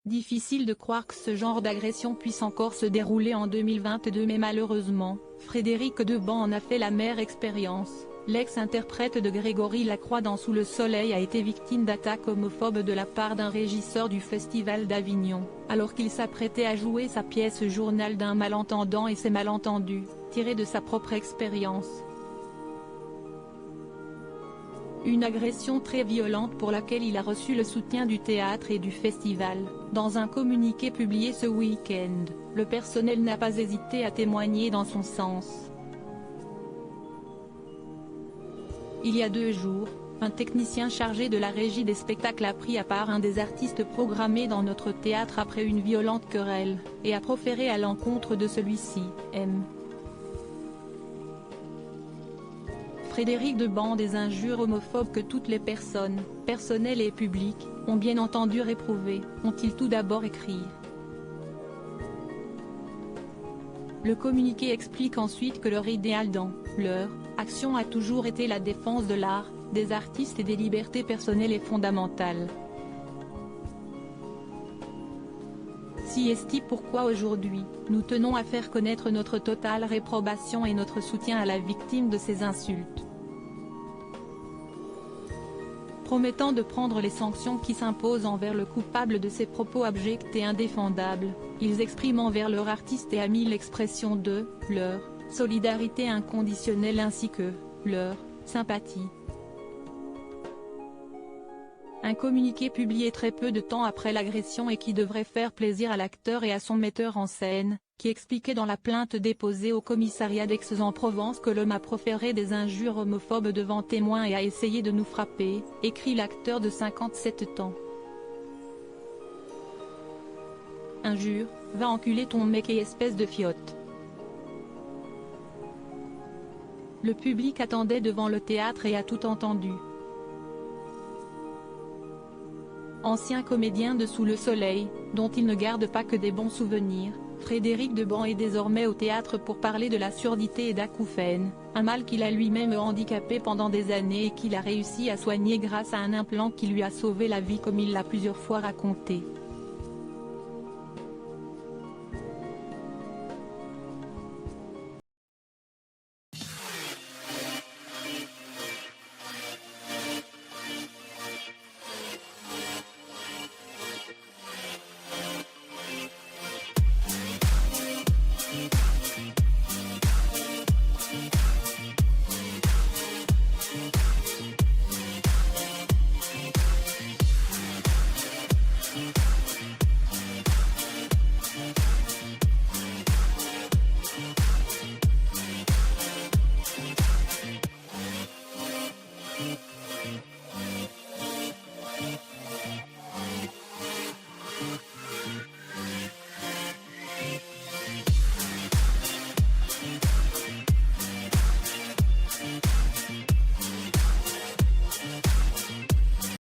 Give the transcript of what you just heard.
Difficile de croire que ce genre d'agression puisse encore se dérouler en 2022, mais malheureusement, Frédéric Deband en a fait l'amère expérience. L'ex-interprète de Grégory Lacroix dans Sous le soleil a été victime d'attaques homophobes de la part d'un régisseur du Festival d'Avignon, alors qu'il s'apprêtait à jouer sa pièce Journal d'un malentendant, et ces malentendus, tirés de sa propre expérience. Une agression très violente pour laquelle il a reçu le soutien du théâtre et du festival. Dans un communiqué publié ce week-end, le personnel n'a pas hésité à témoigner dans son sens. Il y a 2 jours, un technicien chargé de la régie des spectacles a pris à part un des artistes programmés dans notre théâtre après une violente querelle, et a proféré à l'encontre de celui-ci, M. Frédéric Deband des injures homophobes que toutes les personnes, personnel et public, ont bien entendu réprouver, ont-ils tout d'abord écrit. Le communiqué explique ensuite que leur idéal dans leur action a toujours été la défense de l'art, des artistes et des libertés personnelles et fondamentales. Si est pourquoi aujourd'hui, nous tenons à faire connaître notre totale réprobation et notre soutien à la victime de ces insultes. Promettant de prendre les sanctions qui s'imposent envers le coupable de ces propos abjects et indéfendables, ils expriment envers leurs artistes et amis l'expression de leur solidarité inconditionnelle ainsi que leur sympathie. Un communiqué publié très peu de temps après l'agression et qui devrait faire plaisir à l'acteur et à son metteur en scène, qui expliquait dans la plainte déposée au commissariat d'Aix-en-Provence que l'homme a proféré des injures homophobes devant témoins et a essayé de nous frapper, écrit l'acteur de 57 ans. Injure, va enculer ton mec et espèce de fiotte. Le public attendait devant le théâtre et a tout entendu. Ancien comédien de Sous le soleil, dont il ne garde pas que des bons souvenirs, Frédéric Deband est désormais au théâtre pour parler de la surdité et d'acouphènes, un mal qu'il a lui-même handicapé pendant des années et qu'il a réussi à soigner grâce à un implant qui lui a sauvé la vie comme il l'a plusieurs fois raconté.